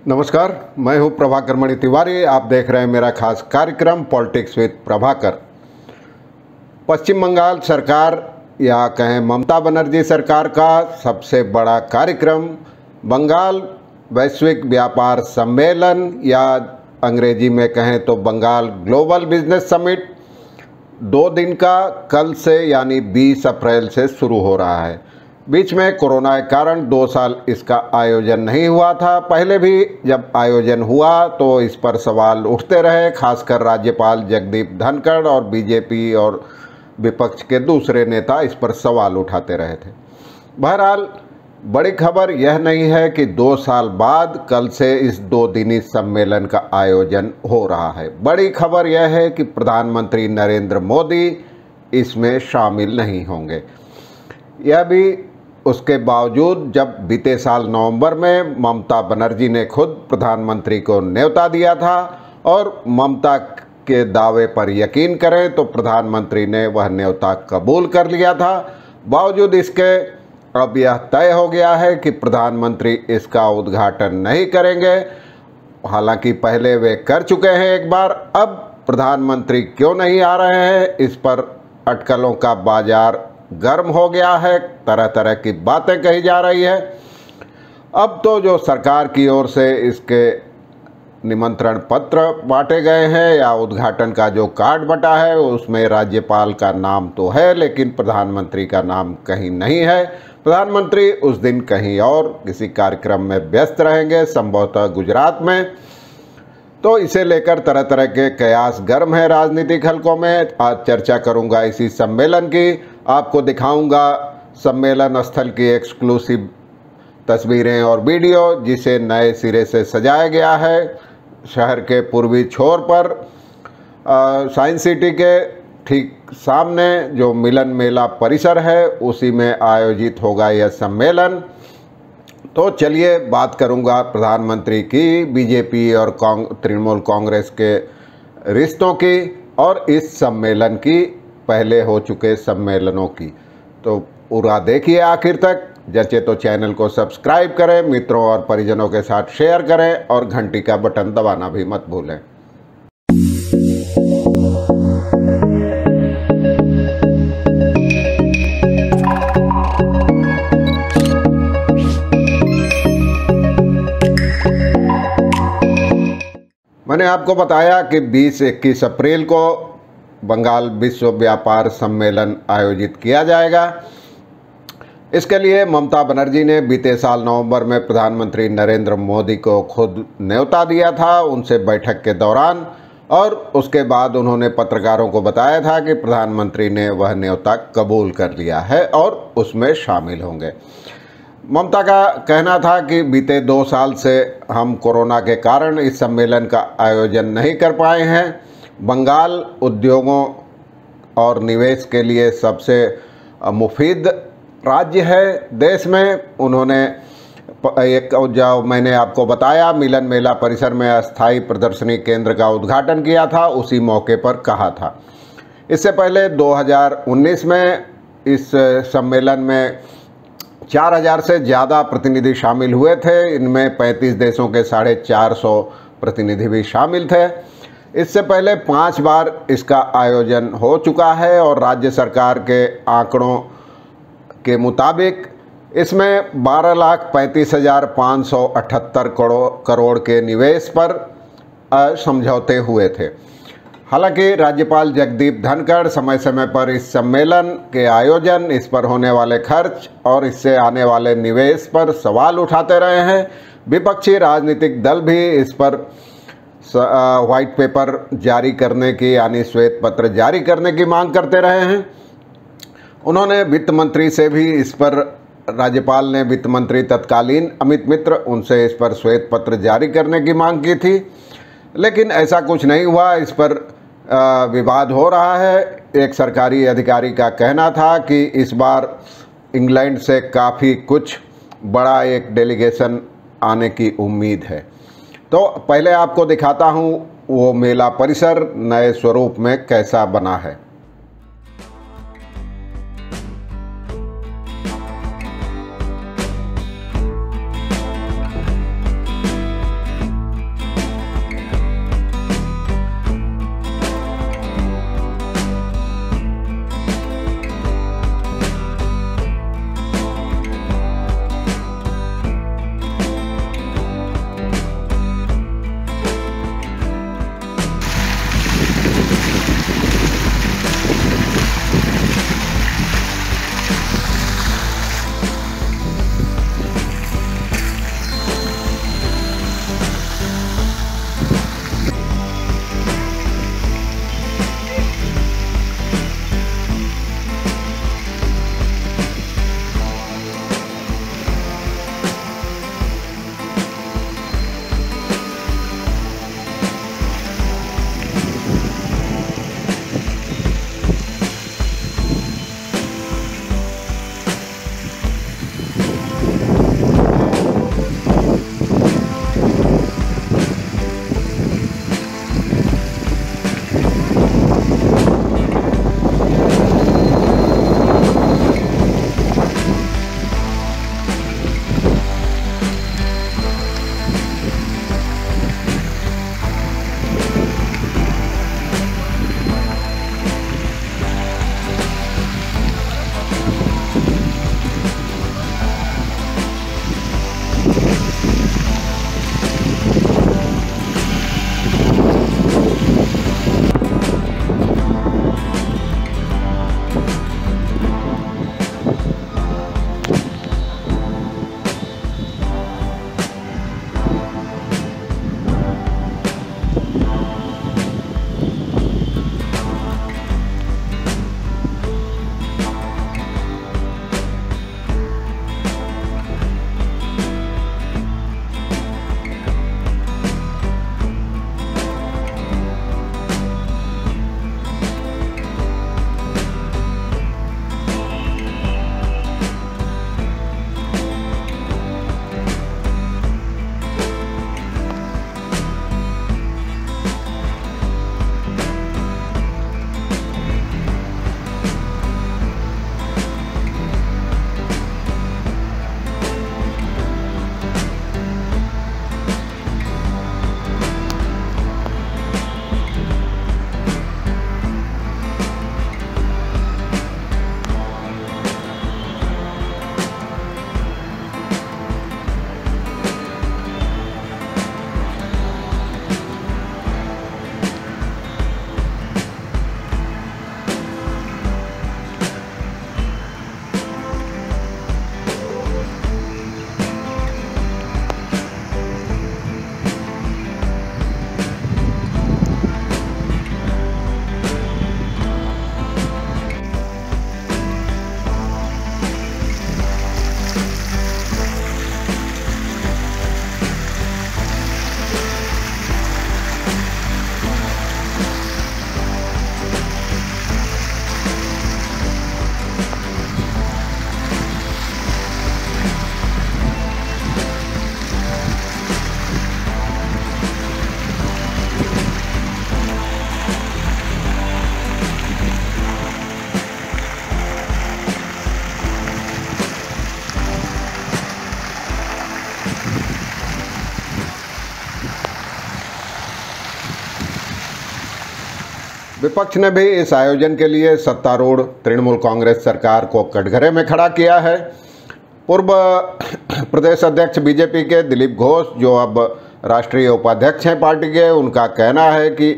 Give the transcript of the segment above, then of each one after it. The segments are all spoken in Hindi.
नमस्कार, मैं हूं प्रभाकर मणि तिवारी। आप देख रहे हैं मेरा खास कार्यक्रम पॉलिटिक्स विद प्रभाकर। पश्चिम बंगाल सरकार या कहें ममता बनर्जी सरकार का सबसे बड़ा कार्यक्रम बंगाल वैश्विक व्यापार सम्मेलन या अंग्रेजी में कहें तो बंगाल ग्लोबल बिजनेस समिट 2 दिन का कल से यानी 20 अप्रैल से शुरू हो रहा है। बीच में कोरोना के कारण 2 साल इसका आयोजन नहीं हुआ था। पहले भी जब आयोजन हुआ तो इस पर सवाल उठते रहे, खासकर राज्यपाल जगदीप धनखड़ और बीजेपी और विपक्ष के दूसरे नेता इस पर सवाल उठाते रहे थे। बहरहाल बड़ी खबर यह नहीं है कि 2 साल बाद कल से इस 2 दिनी सम्मेलन का आयोजन हो रहा है। बड़ी खबर यह है कि प्रधानमंत्री नरेंद्र मोदी इसमें शामिल नहीं होंगे। यह भी उसके बावजूद जब बीते साल नवंबर में ममता बनर्जी ने खुद प्रधानमंत्री को न्योता दिया था और ममता के दावे पर यकीन करें तो प्रधानमंत्री ने वह न्योता कबूल कर लिया था। बावजूद इसके अब यह तय हो गया है कि प्रधानमंत्री इसका उद्घाटन नहीं करेंगे। हालांकि पहले वे कर चुके हैं एक बार, अब प्रधानमंत्री क्यों नहीं आ रहे हैं, इस पर अटकलों का बाजार गर्म हो गया है। तरह तरह की बातें कही जा रही है। अब तो जो सरकार की ओर से इसके निमंत्रण पत्र बांटे गए हैं या उद्घाटन का जो कार्ड बटा है उसमें राज्यपाल का नाम तो है, लेकिन प्रधानमंत्री का नाम कहीं नहीं है। प्रधानमंत्री उस दिन कहीं और किसी कार्यक्रम में व्यस्त रहेंगे, संभवतः गुजरात में। तो इसे लेकर तरह तरह के कयास गर्म है राजनीतिक हलकों में। आज चर्चा करूंगा इसी सम्मेलन की, आपको दिखाऊंगा सम्मेलन स्थल की एक्सक्लूसिव तस्वीरें और वीडियो, जिसे नए सिरे से सजाया गया है। शहर के पूर्वी छोर पर साइंस सिटी के ठीक सामने जो मिलन मेला परिसर है उसी में आयोजित होगा यह सम्मेलन। तो चलिए बात करूंगा प्रधानमंत्री की, बीजेपी और तृणमूल कांग्रेस के रिश्तों की और इस सम्मेलन की, पहले हो चुके सम्मेलनों की। तो पूरा देखिए आखिर तक। जैसे तो चैनल को सब्सक्राइब करें, मित्रों और परिजनों के साथ शेयर करें और घंटी का बटन दबाना भी मत भूलें। मैंने आपको बताया कि 20-21 अप्रैल को बंगाल विश्व व्यापार सम्मेलन आयोजित किया जाएगा। इसके लिए ममता बनर्जी ने बीते साल नवंबर में प्रधानमंत्री नरेंद्र मोदी को खुद न्योता दिया था उनसे बैठक के दौरान, और उसके बाद उन्होंने पत्रकारों को बताया था कि प्रधानमंत्री ने वह न्योता कबूल कर लिया है और उसमें शामिल होंगे। ममता का कहना था कि बीते 2 साल से हम कोरोना के कारण इस सम्मेलन का आयोजन नहीं कर पाए हैं। बंगाल उद्योगों और निवेश के लिए सबसे मुफीद राज्य है देश में। उन्होंने एक जो मैंने आपको बताया मिलन मेला परिसर में अस्थायी प्रदर्शनी केंद्र का उद्घाटन किया था, उसी मौके पर कहा था। इससे पहले 2019 में इस सम्मेलन में 4000 से ज़्यादा प्रतिनिधि शामिल हुए थे। इनमें 35 देशों के 450 प्रतिनिधि भी शामिल थे। इससे पहले 5 बार इसका आयोजन हो चुका है और राज्य सरकार के आंकड़ों के मुताबिक इसमें 12,35,578 करोड़ के निवेश पर समझौते हुए थे। हालांकि राज्यपाल जगदीप धनखड़ समय समय पर इस सम्मेलन के आयोजन, इस पर होने वाले खर्च और इससे आने वाले निवेश पर सवाल उठाते रहे हैं। विपक्षी राजनीतिक दल भी इस पर व्हाइट पेपर जारी करने की यानी श्वेत पत्र जारी करने की मांग करते रहे हैं। उन्होंने वित्त मंत्री से भी इस पर, राज्यपाल ने वित्त मंत्री तत्कालीन अमित मित्र, उनसे इस पर श्वेत पत्र जारी करने की मांग की थी, लेकिन ऐसा कुछ नहीं हुआ। इस पर विवाद हो रहा है। एक सरकारी अधिकारी का कहना था कि इस बार इंग्लैंड से काफ़ी कुछ बड़ा एक डेलीगेशन आने की उम्मीद है। तो पहले आपको दिखाता हूँ वो मेला परिसर नए स्वरूप में कैसा बना है। विपक्ष ने भी इस आयोजन के लिए सत्तारूढ़ तृणमूल कांग्रेस सरकार को कटघरे में खड़ा किया है। पूर्व प्रदेश अध्यक्ष बीजेपी के दिलीप घोष, जो अब राष्ट्रीय उपाध्यक्ष हैं पार्टी के, उनका कहना है कि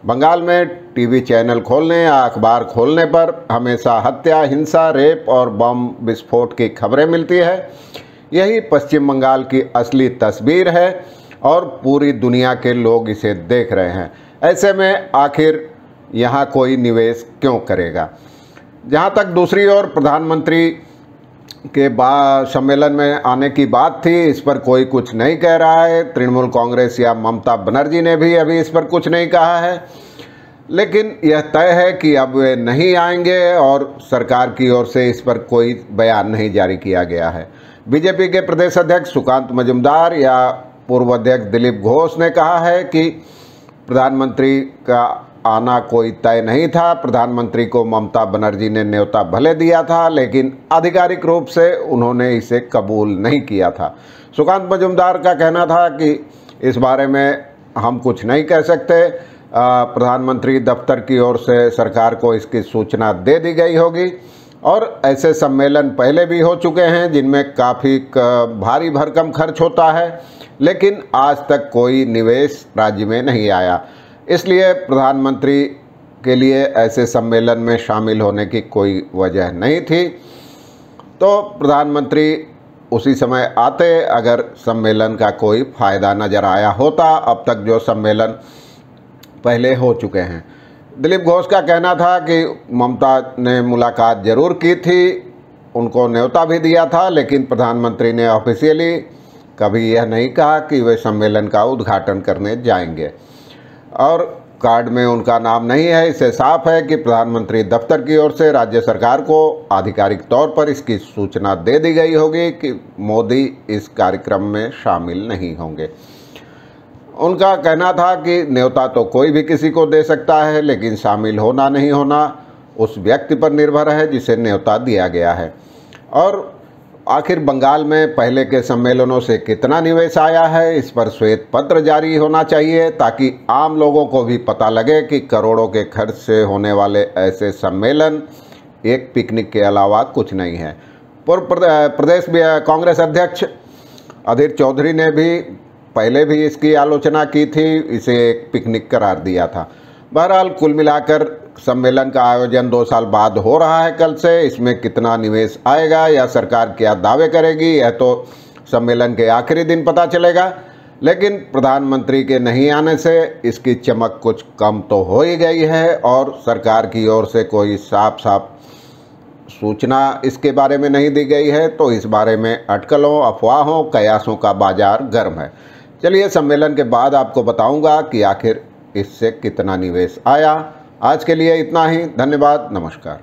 बंगाल में टीवी चैनल खोलने या अखबार खोलने पर हमेशा हत्या, हिंसा, रेप और बम विस्फोट की खबरें मिलती है। यही पश्चिम बंगाल की असली तस्वीर है और पूरी दुनिया के लोग इसे देख रहे हैं। ऐसे में आखिर यहाँ कोई निवेश क्यों करेगा। जहाँ तक दूसरी ओर प्रधानमंत्री के सम्मेलन में आने की बात थी, इस पर कोई कुछ नहीं कह रहा है। तृणमूल कांग्रेस या ममता बनर्जी ने भी अभी इस पर कुछ नहीं कहा है, लेकिन यह तय है कि अब वे नहीं आएंगे और सरकार की ओर से इस पर कोई बयान नहीं जारी किया गया है। बीजेपी के प्रदेश अध्यक्ष सुकांत मजूमदार या पूर्व अध्यक्ष दिलीप घोष ने कहा है कि प्रधानमंत्री का आना कोई तय नहीं था। प्रधानमंत्री को ममता बनर्जी ने न्योता भले दिया था, लेकिन आधिकारिक रूप से उन्होंने इसे कबूल नहीं किया था। सुकांत मजूमदार का कहना था कि इस बारे में हम कुछ नहीं कह सकते। प्रधानमंत्री दफ्तर की ओर से सरकार को इसकी सूचना दे दी गई होगी और ऐसे सम्मेलन पहले भी हो चुके हैं जिनमें काफ़ी भारी भरकम खर्च होता है, लेकिन आज तक कोई निवेश राज्य में नहीं आया। इसलिए प्रधानमंत्री के लिए ऐसे सम्मेलन में शामिल होने की कोई वजह नहीं थी। तो प्रधानमंत्री उसी समय आते अगर सम्मेलन का कोई फ़ायदा नज़र आया होता। अब तक जो सम्मेलन पहले हो चुके हैं। दिलीप घोष का कहना था कि ममता ने मुलाकात ज़रूर की थी, उनको न्योता भी दिया था, लेकिन प्रधानमंत्री ने ऑफिशियली कभी यह नहीं कहा कि वे सम्मेलन का उद्घाटन करने जाएंगे और कार्ड में उनका नाम नहीं है। इससे साफ है कि प्रधानमंत्री दफ्तर की ओर से राज्य सरकार को आधिकारिक तौर पर इसकी सूचना दे दी गई होगी कि मोदी इस कार्यक्रम में शामिल नहीं होंगे। उनका कहना था कि न्योता तो कोई भी किसी को दे सकता है, लेकिन शामिल होना नहीं होना उस व्यक्ति पर निर्भर है जिसे न्योता दिया गया है। और आखिर बंगाल में पहले के सम्मेलनों से कितना निवेश आया है, इस पर श्वेत पत्र जारी होना चाहिए ताकि आम लोगों को भी पता लगे कि करोड़ों के खर्च से होने वाले ऐसे सम्मेलन एक पिकनिक के अलावा कुछ नहीं है। पूर्व प्रदेश कांग्रेस अध्यक्ष अधीर चौधरी ने भी पहले भी इसकी आलोचना की थी, इसे एक पिकनिक करार दिया था। बहरहाल कुल मिलाकर सम्मेलन का आयोजन 2 साल बाद हो रहा है कल से। इसमें कितना निवेश आएगा या सरकार क्या दावे करेगी, यह तो सम्मेलन के आखिरी दिन पता चलेगा। लेकिन प्रधानमंत्री के नहीं आने से इसकी चमक कुछ कम तो हो ही गई है और सरकार की ओर से कोई साफ सूचना इसके बारे में नहीं दी गई है। तो इस बारे में अटकलों, अफवाहों, कयासों का बाजार गर्म है। चलिए सम्मेलन के बाद आपको बताऊंगा कि आखिर इससे कितना निवेश आया। आज के लिए इतना ही। धन्यवाद। नमस्कार।